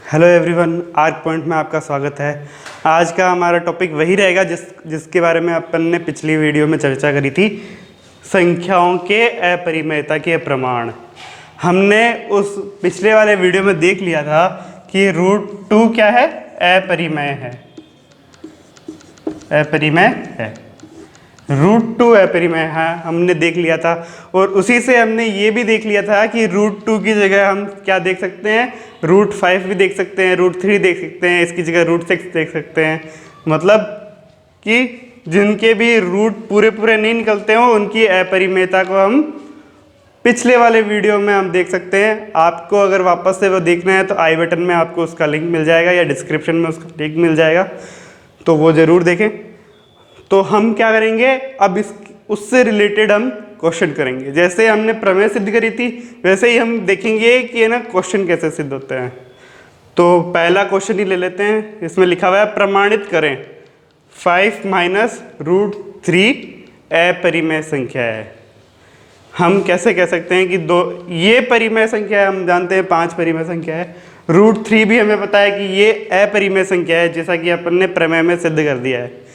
Hello everyone, arc point में आपका स्वागत है। आज का हमारा टॉपिक वही रहेगा जिसके बारे में अपन ने पिछली वीडियो में चर्चा करी थी, संख्याओं के अपरिमेयता के प्रमाण। हमने उस पिछले वाले वीडियो में देख लिया था कि √2 क्या है, अपरिमेय है, अपरिमेय है। √2 अपरिमेय है, हमने देख लिया था। और उसी से हमने ये भी देख लिया था कि √2 की जगह हम क्या देख सकते हैं, √5 भी देख सकते हैं, √3 देख सकते हैं, इसकी जगह √6 देख सकते हैं। मतलब कि जिनके भी रूट पूरे पूरे नहीं निकलते हो उनकी अपरिमेयता को हम पिछले वाले वीडियो में हम देख सकते हैं। आपको अगर वापस से वो देखना है तो आई बटन में आपको उसका लिंक मिल जाएगा या डिस्क्रिप्शन में उसका लिंक मिल जाएगा, तो वो ज़रूर देखें। तो हम क्या करेंगे, अब इस उससे रिलेटेड हम क्वेश्चन करेंगे। जैसे हमने प्रमेय सिद्ध करी थी वैसे ही हम देखेंगे कि है ना क्वेश्चन कैसे सिद्ध होते हैं। तो पहला क्वेश्चन ही ले लेते हैं। इसमें लिखा हुआ है प्रमाणित करें 5 - √3 अपरिमेय संख्या है। हम कैसे कह सकते हैं कि दो ये परिमेय संख्या है, हम जानते हैं 5 परिमेय संख्या है। √3 भी हमें पता है कि ये अपरिमेय संख्या है, जैसा कि अपन ने प्रमेय में सिद्ध कर दिया है।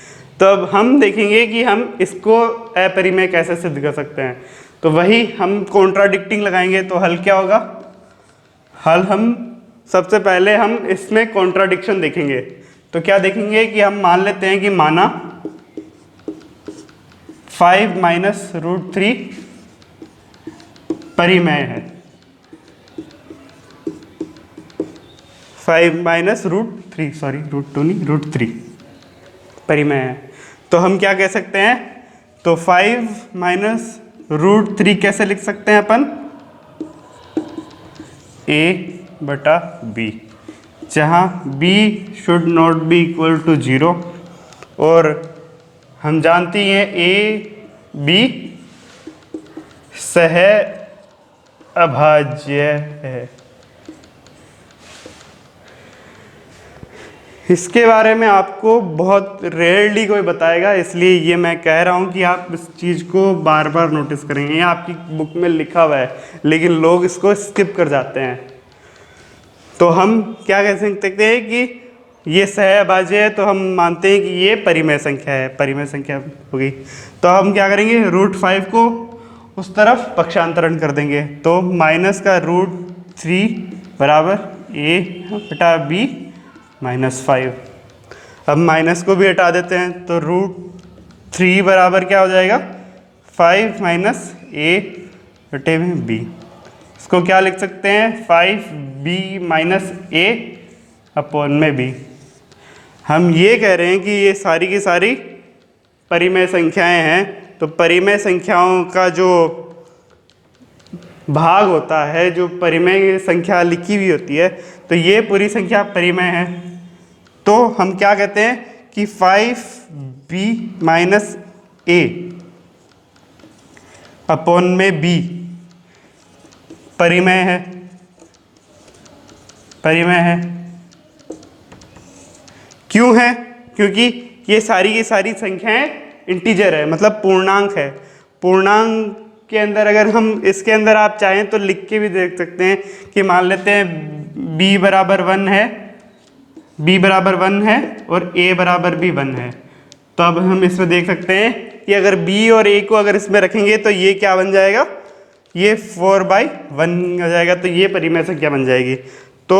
तो अब हम देखेंगे कि हम इसको अपरिमेय कैसे सिद्ध कर सकते हैं। तो वही हम कॉन्ट्राडिक्टिंग लगाएंगे। तो हल क्या होगा, हल हम सबसे पहले हम इसमें कॉन्ट्राडिक्शन देखेंगे। तो क्या देखेंगे कि हम मान लेते हैं कि माना 5 - √3 परिमेय है, 5 - √3 सॉरी √2 नहीं √3 परिमेय है। तो हम क्या कह सकते हैं, तो 5 - √3 कैसे लिख सकते हैं अपन, a/b, जहाँ b should not be equal to 0 और हम जानते हैं a b सह अभाज्य है। इसके बारे में आपको बहुत रेयरली कोई बताएगा, इसलिए ये मैं कह रहा हूँ कि आप इस चीज़ को बार बार नोटिस करेंगे। ये आपकी बुक में लिखा हुआ है लेकिन लोग इसको स्किप कर जाते हैं। तो हम क्या कह सकते हैं कि ये सहअभाज्य है, तो हम मानते हैं कि ये परिमेय संख्या है, परिमेय संख्या होगी। तो हम क्या करेंगे, √5 को उस तरफ पक्षांतरण कर देंगे। तो माइनस का √3 बराबर a/b -5। अब माइनस को भी हटा देते हैं तो √3 बराबर क्या हो जाएगा, 5 - a/b। इसको क्या लिख सकते हैं, 5b - a/b। हम ये कह रहे हैं कि ये सारी की सारी परिमेय संख्याएं हैं। तो परिमेय संख्याओं का जो भाग होता है, जो परिमेय संख्या लिखी हुई होती है, तो ये पूरी संख्या परिमेय है। तो हम क्या कहते हैं कि 5b - a/b परिमेय है, परिमेय है। क्यों है, क्योंकि ये सारी की सारी संख्याएं इंटीजर है, मतलब पूर्णांक है। पूर्णांक के अंदर अगर हम इसके अंदर आप चाहें तो लिख के भी देख सकते हैं कि मान लेते हैं b बराबर 1 है, b बराबर 1 है और a बराबर भी 1 है। तो अब हम इसमें देख सकते हैं कि अगर b और a को अगर इसमें रखेंगे तो ये क्या बन जाएगा, ये 4/1 हो जाएगा। तो ये परिमेय संख्या बन जाएगी। तो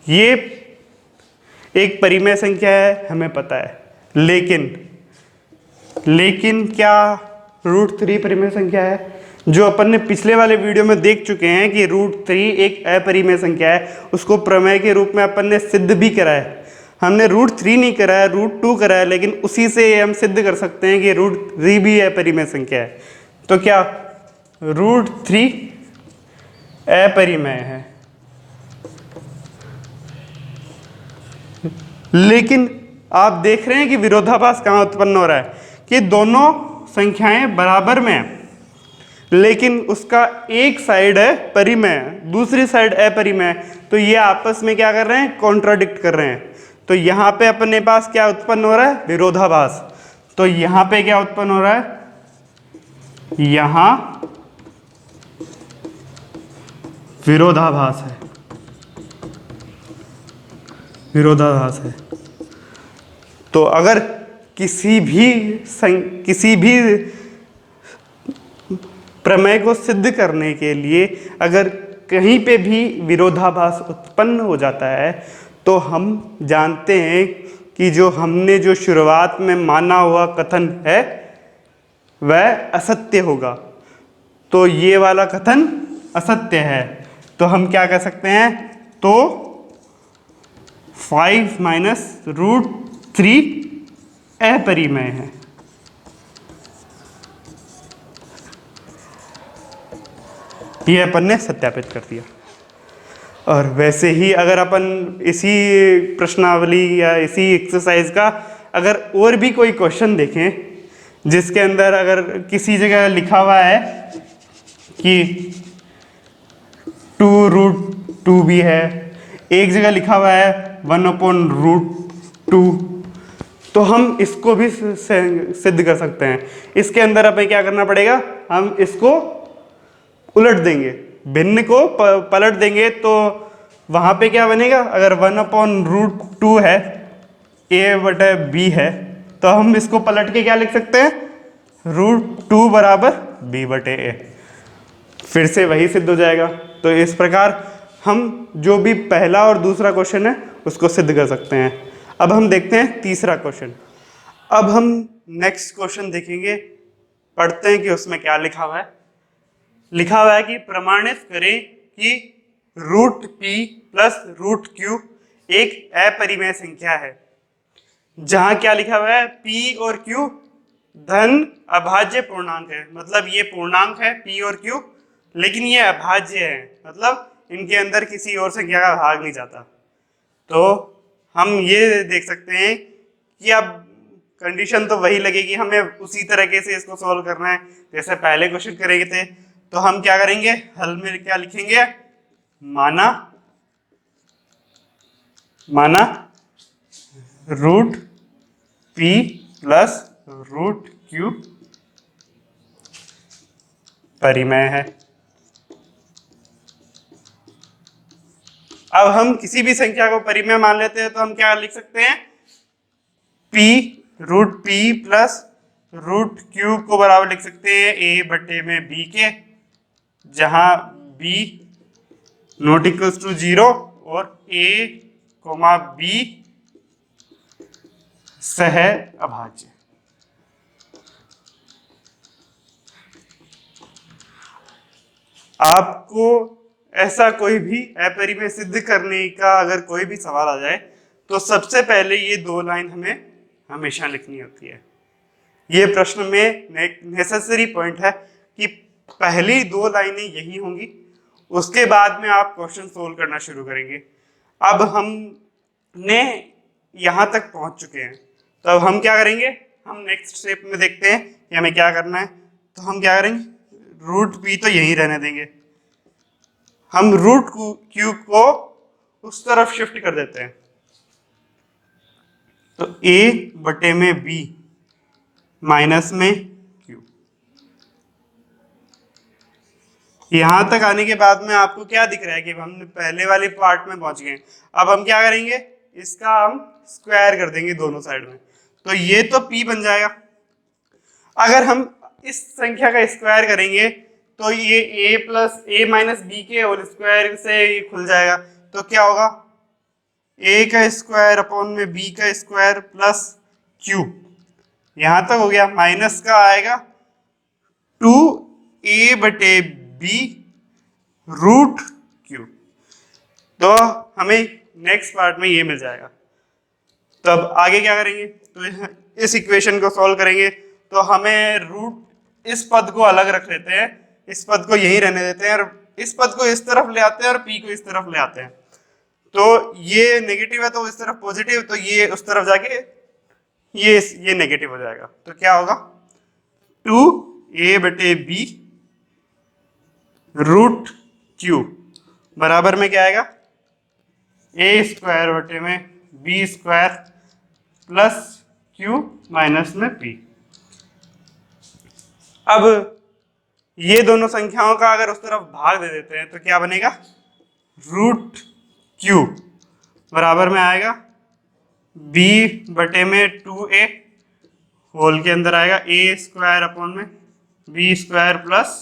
ये एक परिमेय संख्या है, हमें पता है। लेकिन क्या √3 परिमेय संख्या है, जो अपन ने पिछले वाले वीडियो में देख चुके हैं कि √3 एक अपरिमेय संख्या है। उसको प्रमेय के रूप में अपन ने सिद्ध भी करा है। हमने √3 नहीं करा है, √2 करा है, लेकिन उसी से हम सिद्ध कर सकते हैं कि √3 भी अपरिमेय संख्या है। तो क्या √3 अपरिमेय है। लेकिन आप देख रहे हैं कि विरोधाभास कहाँ उत्पन्न हो रहा है कि दोनों संख्याएं बराबर में है, लेकिन उसका एक साइड है परिमेय, दूसरी साइड अपरिमेय है। तो ये आपस में क्या कर रहे हैं, कॉन्ट्राडिक्ट कर रहे हैं। तो यहाँ पे अपने पास क्या उत्पन्न हो रहा है, विरोधाभास। तो यहाँ पे क्या उत्पन्न हो रहा है, यहाँ विरोधाभास है। विरोधाभास है। तो अगर किसी भी प्रमेय को सिद्ध करने के लिए अगर कहीं पे भी विरोधाभास उत्पन्न हो जाता है तो हम जानते हैं कि जो शुरुआत में माना हुआ कथन है वह असत्य होगा। तो ये वाला कथन असत्य है, तो हम क्या कह सकते हैं, तो 5 माइनस रूट 3 अपरिमेय है। ये अपन ने सत्यापित कर दिया। और वैसे ही अगर अपन इसी प्रश्नावली या इसी एक्सरसाइज का अगर और भी कोई क्वेश्चन देखें जिसके अंदर अगर किसी जगह लिखा हुआ है कि 2√2 भी है, एक जगह लिखा हुआ है 1/√2, तो हम इसको भी सिद्ध कर सकते हैं। इसके अंदर हमें क्या करना पड़ेगा, हम इसको उलट देंगे, भिन्न को पलट देंगे, तो वहां पे क्या बनेगा, अगर 1/√2 है a/b है तो हम इसको पलट के क्या लिख सकते हैं, √2 बराबर b/a। फिर से वही सिद्ध हो जाएगा। तो इस प्रकार हम जो भी पहला और दूसरा क्वेश्चन है उसको सिद्ध कर सकते हैं। अब हम देखते हैं तीसरा क्वेश्चन। अब हम नेक्स्ट क्वेश्चन देखेंगे, पढ़ते हैं कि उसमें क्या लिखा हुआ है। लिखा हुआ है कि प्रमाणित करें कि √p प्लस √q एक अपरिमेय संख्या है। जहां क्या लिखा हुआ है, p और q धन अभाज्य पूर्णांक है, मतलब ये पूर्णांक है p और q, लेकिन ये अभाज्य है, मतलब इनके अंदर किसी और संख्या का भाग नहीं जाता। तो हम ये देख सकते हैं कि अब कंडीशन तो वही लगेगी, हमें उसी तरीके से इसको सॉल्व करना है जैसे पहले क्वेश्चन करेंगे थे। तो हम क्या करेंगे, हल में क्या लिखेंगे, माना √p प्लस √q परिमेय है। अब हम किसी भी संख्या को परिमेय मान लेते हैं तो हम क्या लिख सकते हैं, √p प्लस √q को बराबर लिख सकते हैं a/b के, जहां b नॉट इक्वल्स टू 0 और a, b सह अभाज्य। आपको ऐसा कोई भी अपरिमेय सिद्ध करने का अगर कोई भी सवाल आ जाए तो सबसे पहले ये 2 लाइन हमें हमेशा लिखनी होती है। ये प्रश्न में नेसेसरी पॉइंट है कि पहली 2 लाइनें यही होंगी, उसके बाद में आप क्वेश्चन सोल्व करना शुरू करेंगे। अब हमने यहां तक पहुंच चुके हैं, तो अब हम क्या करेंगे, हम नेक्स्ट स्टेप में देखते हैं कि हमें क्या करना है। तो हम क्या करेंगे, √p तो यहीं रहने देंगे, हम √q को उस तरफ शिफ्ट कर देते हैं। तो a/b माइनस में q। यहां तक आने के बाद में आपको क्या दिख रहा है कि हम पहले वाले पार्ट में पहुंच गए। अब हम क्या करेंगे, इसका हम स्क्वायर कर देंगे दोनों साइड में, तो ये तो p बन जाएगा। अगर हम इस संख्या का स्क्वायर करेंगे तो ये a माइनस b के होल स्क्वायर से ये खुल जाएगा, तो क्या होगा, a का स्क्वायर अपॉन में b का स्क्वायर प्लस q, यहां तक हो गया, माइनस का आएगा 2a/b √q। तो हमें नेक्स्ट पार्ट में ये मिल जाएगा। तो अब आगे क्या करेंगे, तो इस इक्वेशन को सॉल्व करेंगे, तो हमें इस पद को अलग रख लेते हैं, इस पद को यहीं रहने देते हैं, और इस पद को इस तरफ ले आते हैं और p को इस तरफ ले आते हैं। तो ये नेगेटिव है तो इस तरफ पॉजिटिव, तो ये उस तरफ जाके ये नेगेटिव हो जाएगा। तो क्या होगा, 2a/b √q बराबर में क्या आएगा, a² में b² प्लस q माइनस में p। अब ये दोनों संख्याओं का अगर उस तरफ भाग दे देते हैं तो क्या बनेगा, √q बराबर में आएगा b बटे में 2a होल के अंदर आएगा a स्क्वायर अपॉन में b square plus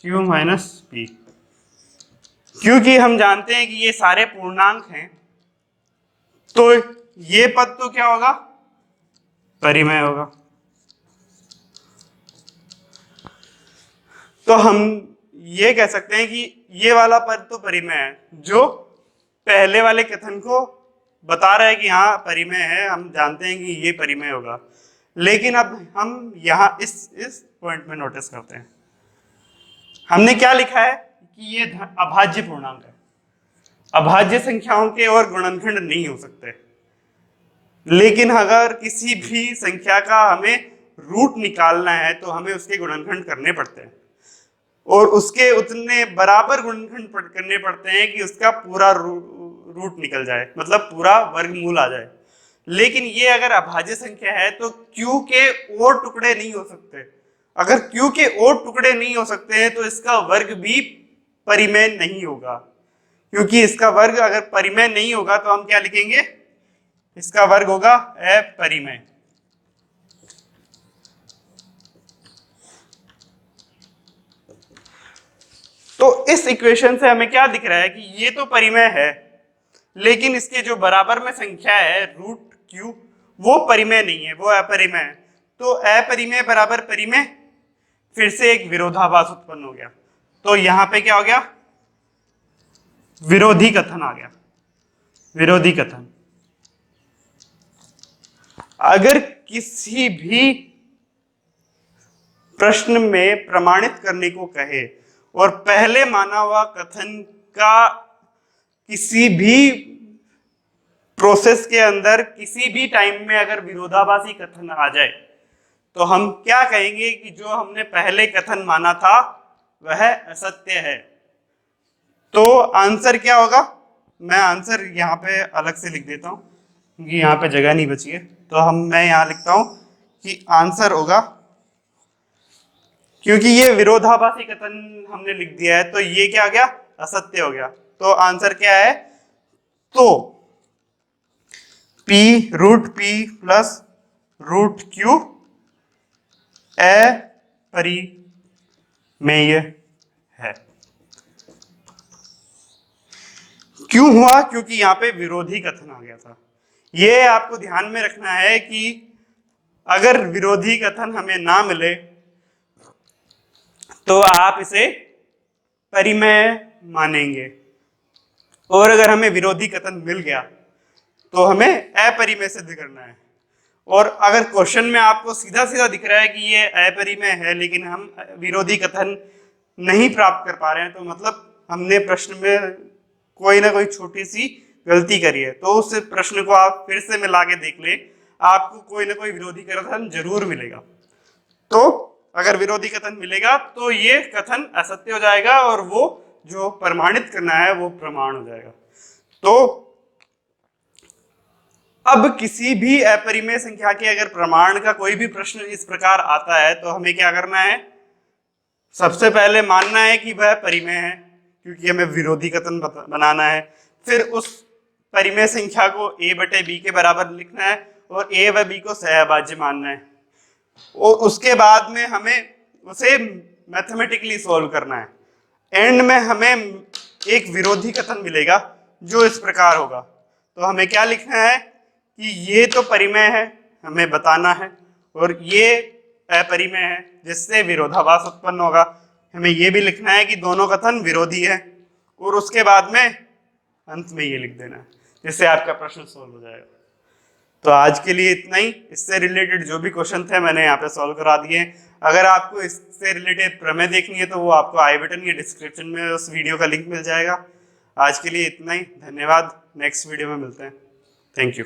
q minus b। क्योंकि हम जानते हैं कि ये सारे पूर्णांक हैं तो ये पद तो क्या होगा, परिमेय होगा। तो हम ये कह सकते हैं कि ये वाला पद तो परिमेय है, जो पहले वाले कथन को बता रहा है कि हाँ परिमेय है, हम जानते हैं कि ये परिमेय होगा। लेकिन अब हम यहाँ इस पॉइंट में नोटिस करते हैं, हमने क्या लिखा है कि ये अभाज्य पूर्णांक है, अभाज्य संख्याओं के और गुणनखंड नहीं हो सकते। लेकिन अगर किसी भी संख्या का हमें रूट निकालना है तो हमें उसके गुणनखंड करने पड़ते हैं और उसके उतने बराबर गुणनखंड करने पड़ते हैं कि उसका पूरा रूट निकल जाए, मतलब पूरा वर्गमूल आ जाए। लेकिन ये अगर अभाज्य संख्या है तो q के और टुकड़े नहीं हो सकते। अगर q के और टुकड़े नहीं हो सकते हैं तो इसका वर्ग भी परिमेय नहीं होगा, क्योंकि इसका वर्ग अगर परिमेय नहीं होगा तो हम क्या लिखेंगे, इसका वर्ग होगा अपरिमेय। तो इस इक्वेशन से हमें क्या दिख रहा है कि ये तो परिमेय है, लेकिन इसके जो बराबर में संख्या है रूट q वो परिमेय नहीं है, वो अपरिमेय है। तो अपरिमेय बराबर परिमेय, फिर से एक विरोधाभास उत्पन्न हो गया। तो यहां पे क्या हो गया, विरोधी कथन आ गया। विरोधी कथन अगर किसी भी प्रश्न में प्रमाणित करने को कहे और पहले माना हुआ कथन का किसी भी प्रोसेस के अंदर किसी भी टाइम में अगर विरोधाभासी कथन आ जाए तो हम क्या कहेंगे कि जो हमने पहले कथन माना था वह असत्य है। तो आंसर क्या होगा, मैं आंसर यहाँ पे अलग से लिख देता हूँ क्योंकि यहाँ पे जगह नहीं बची है। तो मैं यहाँ लिखता हूँ कि आंसर होगा, क्योंकि ये विरोधाभासी कथन हमने लिख दिया है तो ये क्या आ गया, असत्य हो गया। तो आंसर क्या है, तो p root p plus root q अपरिमेय है। क्यों हुआ, क्योंकि यहाँ पे विरोधी कथन आ गया था। ये आपको ध्यान में रखना है कि अगर विरोधी कथन हमें ना मिले तो आप इसे परिमेय मानेंगे, और अगर हमें विरोधी कथन मिल गया तो हमें अपरिमेय सिद्ध करना है। और अगर क्वेश्चन में आपको सीधा सीधा दिख रहा है कि ये अपरिमेय है लेकिन हम विरोधी कथन नहीं प्राप्त कर पा रहे हैं तो मतलब हमने प्रश्न में कोई ना कोई छोटी सी गलती करी है। तो उस प्रश्न को आप फिर से मिला के देख ले, आपको कोई ना कोई विरोधी कथन जरूर मिलेगा। तो अगर विरोधी कथन मिलेगा तो ये कथन असत्य हो जाएगा और वो जो प्रमाणित करना है वो प्रमाण हो जाएगा। तो अब किसी भी अपरिमेय संख्या के अगर प्रमाण का कोई भी प्रश्न इस प्रकार आता है तो हमें क्या करना है, सबसे पहले मानना है कि वह परिमेय है क्योंकि हमें विरोधी कथन बनाना है। फिर उस परिमेय संख्या को a बटे b के बराबर लिखना है और a व b को सहअभाज्य मानना है, और उसके बाद में हमें उसे मैथमेटिकली सॉल्व करना है। एंड में हमें एक विरोधी कथन मिलेगा जो इस प्रकार होगा। तो हमें क्या लिखना है कि ये तो परिमेय है, हमें बताना है, और ये अपरिमेय है जिससे विरोधाभास उत्पन्न होगा। हमें ये भी लिखना है कि दोनों कथन विरोधी है, और उसके बाद में अंत में ये लिख देना है, जिससे आपका प्रश्न सोल्व हो जाएगा। तो आज के लिए इतना ही। इससे रिलेटेड जो भी क्वेश्चन थे मैंने यहाँ पे सॉल्व करा दिए। अगर आपको इससे रिलेटेड प्रमेय देखनी है तो वो आपको आई बटन या डिस्क्रिप्शन में उस वीडियो का लिंक मिल जाएगा। आज के लिए इतना ही, धन्यवाद। नेक्स्ट वीडियो में मिलते हैं। Thank you.